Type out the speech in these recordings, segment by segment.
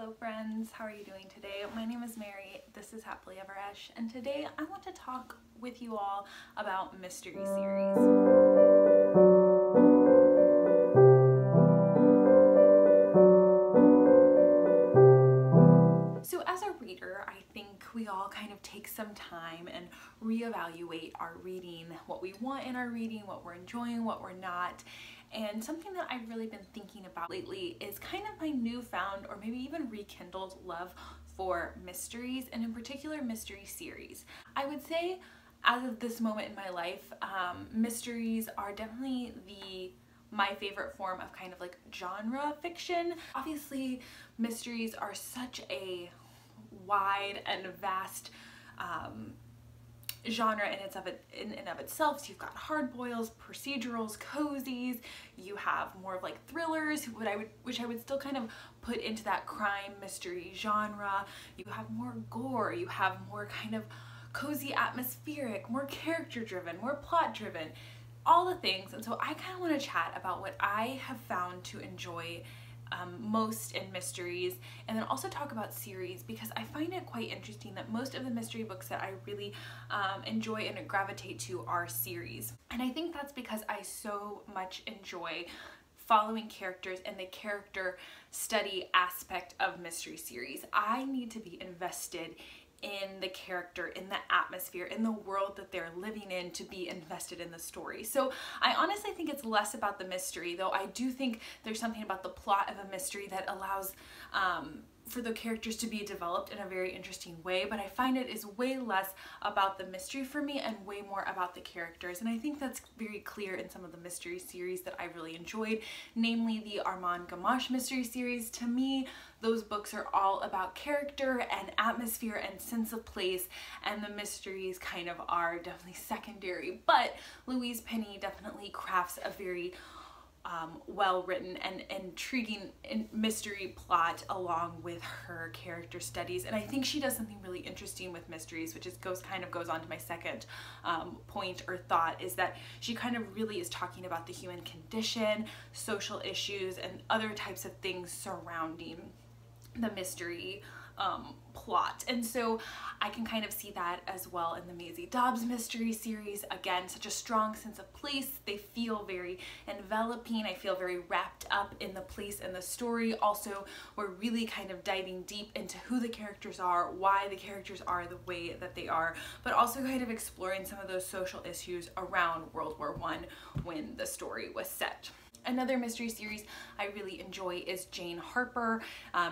Hello friends, how are you doing today? My name is Mary, this is Happily Ever Esch, and today I want to talk with you all about mystery series. So as a reader, I think we all kind of take some time and reevaluate our reading, what we want in our reading, what we're enjoying, what we're not. And something that I've really been thinking about lately is kind of my newfound or maybe even rekindled love for mysteries, and in particular mystery series. I would say as of this moment in my life, mysteries are definitely my favorite form of kind of like genre fiction. Obviously, mysteries are such a wide and vast genre in and of itself. So you've got hard boils, procedurals, cozies, you have more of like thrillers, which I would still kind of put into that crime mystery genre. You have more gore, you have more kind of cozy atmospheric, more character driven, more plot driven, all the things. And so I kind of want to chat about what I have found to enjoy most in mysteries, and then also talk about series, because I find it quite interesting that most of the mystery books that I really enjoy and gravitate to are series. And I think that's because I so much enjoy following characters and the character study aspect of mystery series. I need to be invested in the character, in the atmosphere, in the world that they're living in, to be invested in the story. So I honestly think it's less about the mystery, though I do think there's something about the plot of a mystery that allows for the characters to be developed in a very interesting way, but I find it is way less about the mystery for me and way more about the characters. And I think that's very clear in some of the mystery series that I really enjoyed, namely the Armand Gamache mystery series. To me, those books are all about character and atmosphere and sense of place, and the mysteries kind of are definitely secondary. But Louise Penny definitely crafts a very well-written and intriguing mystery plot along with her character studies. And I think she does something really interesting with mysteries, which goes on to my second point or thought, is that she kind of really is talking about the human condition, social issues, and other types of things surrounding the mystery plot. And so I can kind of see that as well in the Maisie Dobbs mystery series. Again, such a strong sense of place. They feel very enveloping. I feel very wrapped up in the place and the story. Also, we're really kind of diving deep into who the characters are, why the characters are the way that they are, but also kind of exploring some of those social issues around World War I when the story was set. Another mystery series I really enjoy is Jane Harper.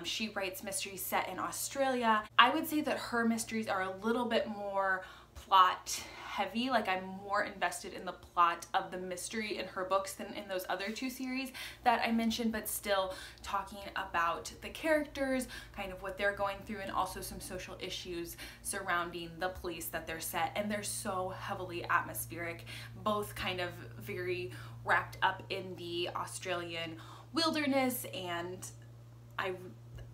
She writes mysteries set in Australia. I would say that her mysteries are a little bit more plot heavy. Like, I'm more invested in the plot of the mystery in her books than in those other two series that I mentioned, but still talking about the characters, kind of what they're going through, and also some social issues surrounding the place that they're set. And they're so heavily atmospheric, both kind of very wrapped up in the Australian wilderness, and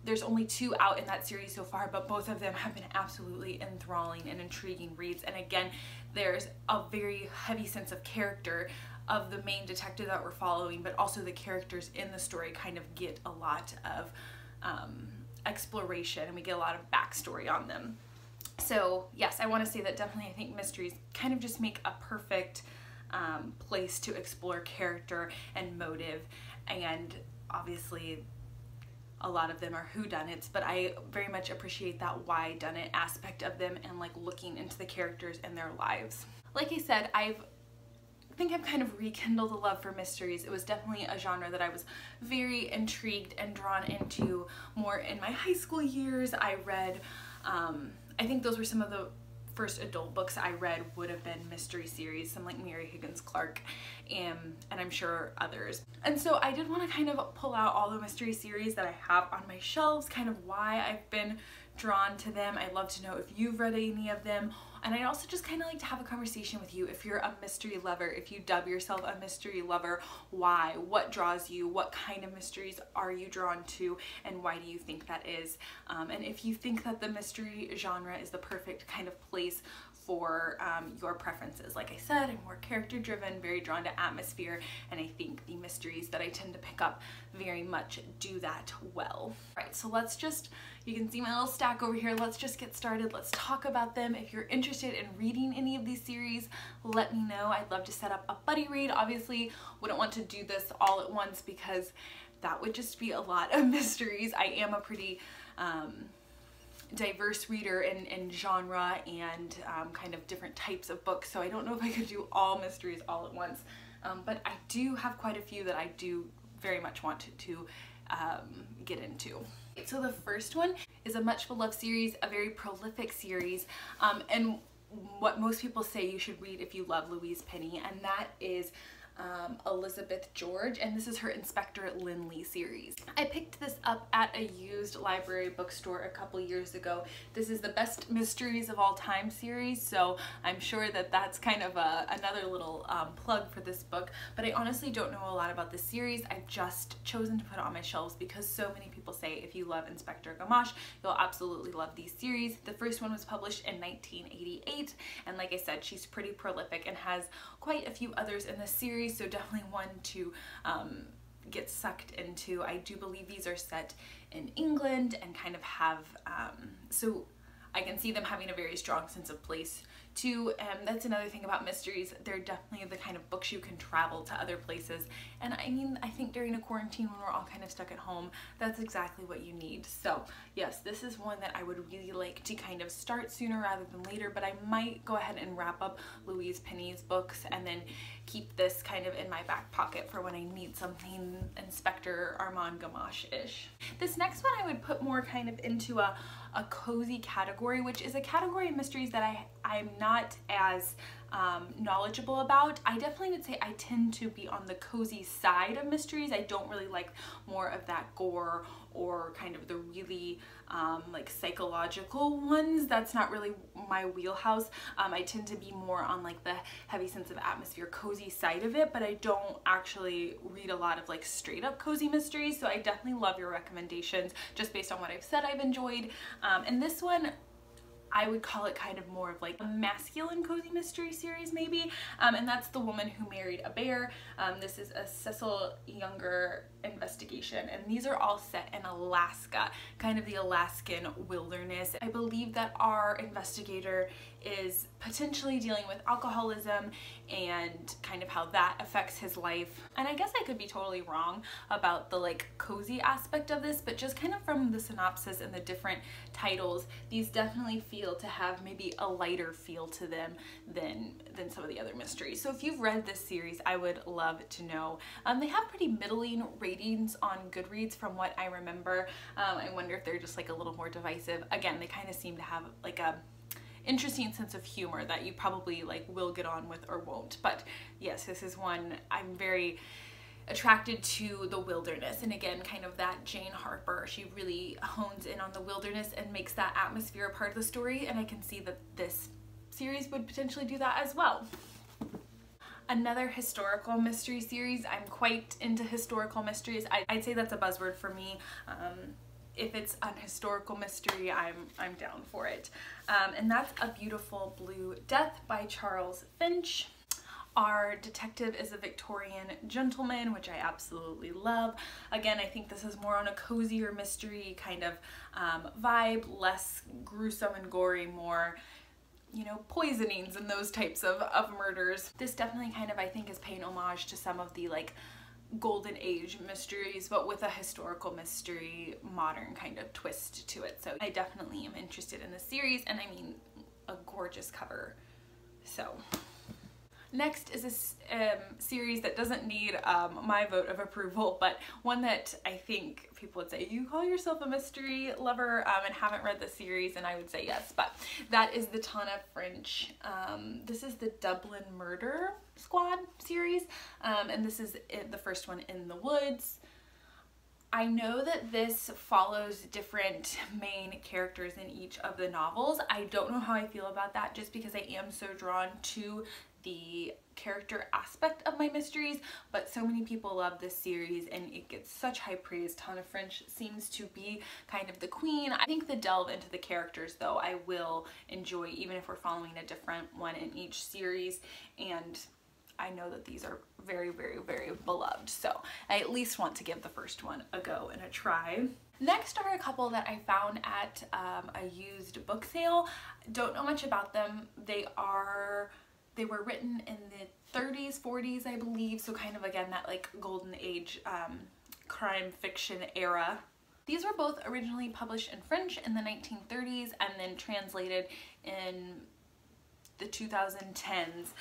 there's only two out in that series so far, but both of them have been absolutely enthralling and intriguing reads. And again, there's a very heavy sense of character of the main detective that we're following, but also the characters in the story kind of get a lot of exploration, and we get a lot of backstory on them. So yes, I want to say that definitely I think mysteries kind of just make a perfect place to explore character and motive, and obviously a lot of them are whodunits, but I very much appreciate that whodunit aspect of them and like looking into the characters and their lives. Like I said, I think I've kind of rekindled a love for mysteries. It was definitely a genre that I was very intrigued and drawn into more in my high school years. I read, I think those were some of the first adult books I read would have been mystery series, some like Mary Higgins Clark, and I'm sure others. And so I did want to kind of pull out all the mystery series that I have on my shelves, kind of why I've been drawn to them. I'd love to know if you've read any of them, and I'd also just kind of like to have a conversation with you if you're a mystery lover, if you dub yourself a mystery lover. Why? What draws you? What kind of mysteries are you drawn to, and why do you think that is? And if you think that the mystery genre is the perfect kind of place for your preferences. Like I said, I'm more character driven, very drawn to atmosphere, and I think the mysteries that I tend to pick up very much do that well. All right, so let's just, you can see my little stack over here. Let's just get started. Let's talk about them. If you're interested in reading any of these series, let me know. I'd love to set up a buddy read. Obviously, wouldn't want to do this all at once because that would just be a lot of mysteries. I am a pretty diverse reader in genre and kind of different types of books, so I don't know if I could do all mysteries all at once, but I do have quite a few that I do very much want to get into. So the first one is a much beloved series, a very prolific series, and what most people say you should read if you love Louise Penny, and that is Elizabeth George, and this is her Inspector Linley series. I picked this up at a used library bookstore a couple years ago. This is the Best Mysteries of All Time series, so I'm sure that that's kind of another little plug for this book, but I honestly don't know a lot about this series. I've just chosen to put it on my shelves because so many people say if you love Inspector Gamache, you'll absolutely love these series. The first one was published in 1988, and like I said, she's pretty prolific and has quite a few others in the series, so definitely one to get sucked into. I do believe these are set in England and kind of have, so I can see them having a very strong sense of place too. That's another thing about mysteries. They're definitely the kind of books you can travel to other places. And I mean, I think during a quarantine when we're all kind of stuck at home, that's exactly what you need. So yes, this is one that I would really like to kind of start sooner rather than later, but I might go ahead and wrap up Louise Penny's books and then keep this kind of in my back pocket for when I need something Inspector Armand Gamache-ish. This next one I would put more kind of into a cozy category, which is a category of mysteries that I'm not as knowledgeable about. I definitely would say I tend to be on the cozy side of mysteries. I don't really like more of that gore or kind of the really like psychological ones. That's not really my wheelhouse. I tend to be more on like the heavy sense of atmosphere, cozy side of it, but I don't actually read a lot of like straight up cozy mysteries. So I definitely love your recommendations just based on what I've said I've enjoyed. And this one, I would call it kind of more of like a masculine cozy mystery series maybe, and that's The Woman Who Married a Bear. This is a Cecil Younger investigation, and these are all set in Alaska, kind of the Alaskan wilderness. I believe that our investigator is potentially dealing with alcoholism and kind of how that affects his life. And I guess I could be totally wrong about the like cozy aspect of this, but just kind of from the synopsis and the different titles, these definitely feel to have maybe a lighter feel to them than some of the other mysteries. So if you've read this series, I would love to know. They have pretty middling ratings on Goodreads from what I remember. I wonder if they're just like a little more divisive. Again, they kind of seem to have like a interesting sense of humor that you probably like will get on with or won't. But yes, this is one I'm very attracted to, the wilderness, and again kind of that Jane Harper, she really hones in on the wilderness and makes that atmosphere a part of the story, and I can see that this series would potentially do that as well. Another historical mystery series. I'm quite into historical mysteries. I'd say that's a buzzword for me. If it's an historical mystery, I'm down for it. And that's A Beautiful Blue Death by Charles Finch. Our detective is a Victorian gentleman, which I absolutely love. Again, I think this is more on a cozier mystery kind of vibe, less gruesome and gory, more, you know, poisonings and those types of murders. This definitely kind of, I think, is paying homage to some of the like golden age mysteries, but with a historical mystery, modern kind of twist to it. So I definitely am interested in this series, and I mean, a gorgeous cover. So next is a series that doesn't need my vote of approval, but one that I think people would say, you call yourself a mystery lover and haven't read the series, and I would say yes, but that is the Tana French. This is the Dublin Murder Squad series, and this is the first one, In the Woods. I know that this follows different main characters in each of the novels. I don't know how I feel about that, just because I am so drawn to the character aspect of my mysteries, but so many people love this series and it gets such high praise. Tana French seems to be kind of the queen. I think the delve into the characters though I will enjoy, even if we're following a different one in each series, and I know that these are very, very, very beloved, so I at least want to give the first one a go and a try. Next are a couple that I found at a used book sale. Don't know much about them. They were written in the 30s, 40s, I believe, so kind of again that like golden age crime fiction era. These were both originally published in French in the 1930s and then translated in the 2010s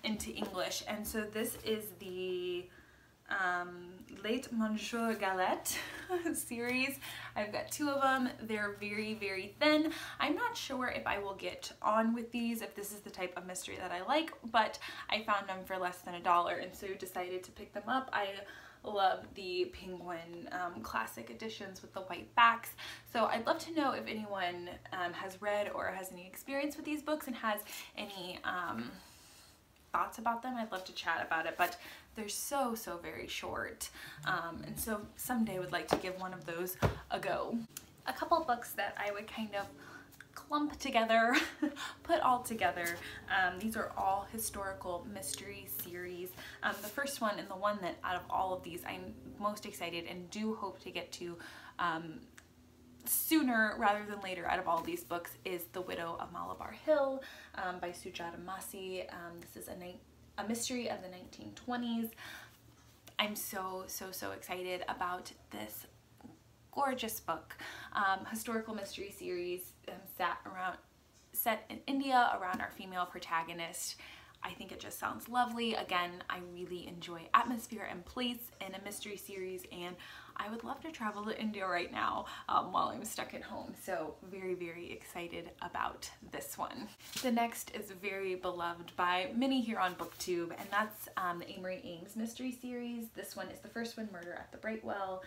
into English. And so this is the Late Monsieur Galette series. I've got two of them. They're very, very thin. I'm not sure if I will get on with these, if this is the type of mystery that I like, but I found them for less than $1 and so decided to pick them up. I love the Penguin classic editions with the white backs. So I'd love to know if anyone has read or has any experience with these books and has any thoughts about them. I'd love to chat about it, but they're so very short, and so someday would like to give one of those a go. A couple books that I would kind of clump together, put all together. These are all historical mystery series. The first one, and the one that out of all of these I'm most excited and do hope to get to sooner rather than later out of all these books, is The Widow of Malabar Hill by Sujata Massey. This is a mystery of the 1920s. I'm so excited about this gorgeous book. Historical mystery series set in India around our female protagonist. I think it just sounds lovely. Again, I really enjoy atmosphere and place in a mystery series, and I would love to travel to India right now while I'm stuck at home. So very excited about this one. The next is very beloved by many here on BookTube, and that's the Amory Ames mystery series. This one is the first one, Murder at the Brightwell,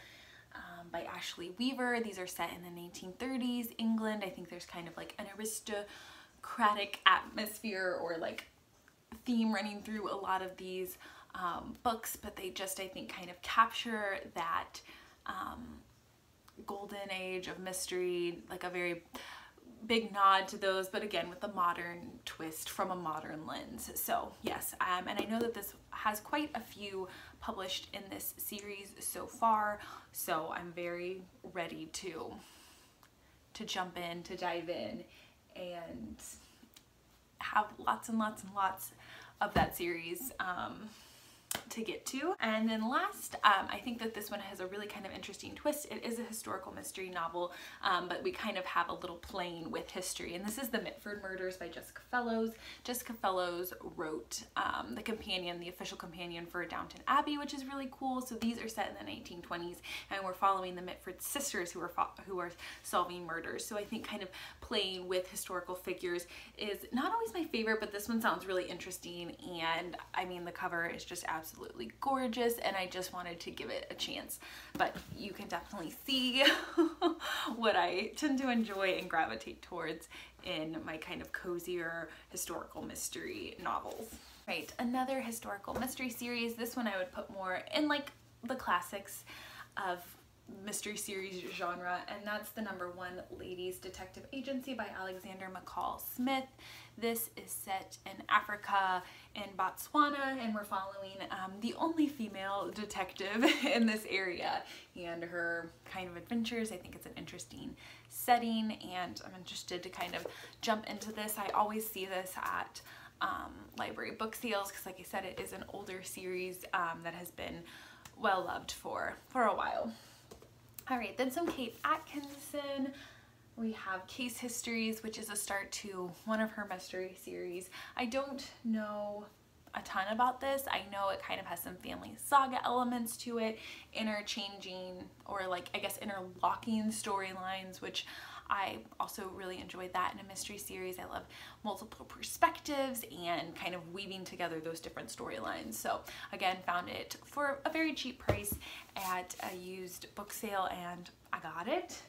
by Ashley Weaver. These are set in the 1930s England. I think there's kind of like an aristocratic atmosphere or like theme running through a lot of these books, but they just, I think, kind of capture that golden age of mystery, like a very big nod to those, but again with a modern twist from a modern lens. So yes, and I know that this has quite a few published in this series so far, so I'm very ready to jump in, to dive in, and have lots and lots of that series to get to. And then last, I think that this one has a really kind of interesting twist. It is a historical mystery novel, but we kind of have a little playing with history. And this is The Mitford Murders by Jessica Fellowes. Jessica Fellowes wrote the official companion for Downton Abbey, which is really cool. So these are set in the 1920s, and we're following the Mitford sisters who are solving murders. So I think kind of playing with historical figures is not always my favorite, but this one sounds really interesting. And I mean, the cover is just absolutely gorgeous, and I just wanted to give it a chance. But you can definitely see what I tend to enjoy and gravitate towards in my kind of cozier historical mystery novels. Right, another historical mystery series. This one I would put more in like the classics of mystery series genre, and that's the #1 Ladies Detective Agency by Alexander McCall Smith. This is set in Africa, in Botswana, and we're following the only female detective in this area and her kind of adventures. I think it's an interesting setting, and I'm interested to kind of jump into this. I always see this at library book sales because, like I said, it is an older series that has been well loved for a while. All right, then some Kate Atkinson. We have Case Histories, which is a start to one of her mystery series. I don't know a ton about this. I know it kind of has some family saga elements to it, interchanging or like, I guess, interlocking storylines, which I also really enjoyed that in a mystery series. I love multiple perspectives and kind of weaving together those different storylines. So again, found it for a very cheap price at a used book sale, and I got it.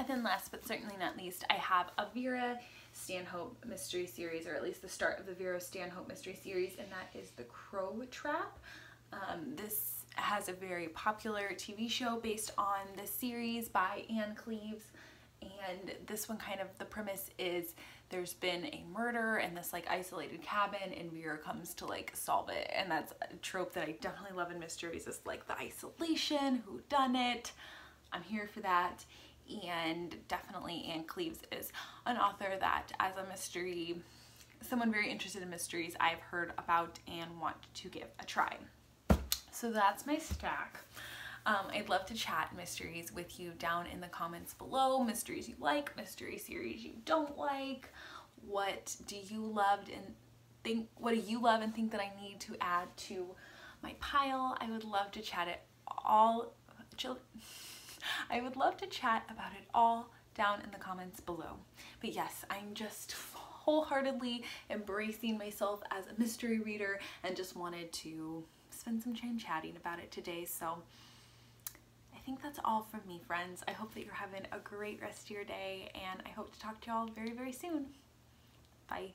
And then last but certainly not least, I have a Vera Stanhope mystery series, or at least the start of the Vera Stanhope mystery series, and that is The Crow Trap. This has a very popular TV show based on this series by Anne Cleves, and this one kind of, the premise is there's been a murder in this like isolated cabin and Vera comes to like solve it, and that's a trope that I definitely love in mysteries, is like the isolation, who done it. I'm here for that. And definitely Anne Cleves is an author that, as a mystery, someone very interested in mysteries, I've heard about and want to give a try. So that's my stack. I'd love to chat mysteries with you down in the comments below. Mysteries you like, mystery series you don't like. What do you love and think that I need to add to my pile? I would love to chat it all. I would love to chat about it all down in the comments below. But yes, I'm just wholeheartedly embracing myself as a mystery reader and just wanted to spend some time chatting about it today. So I think that's all from me, friends. I hope that you're having a great rest of your day, and I hope to talk to y'all very, very soon. Bye.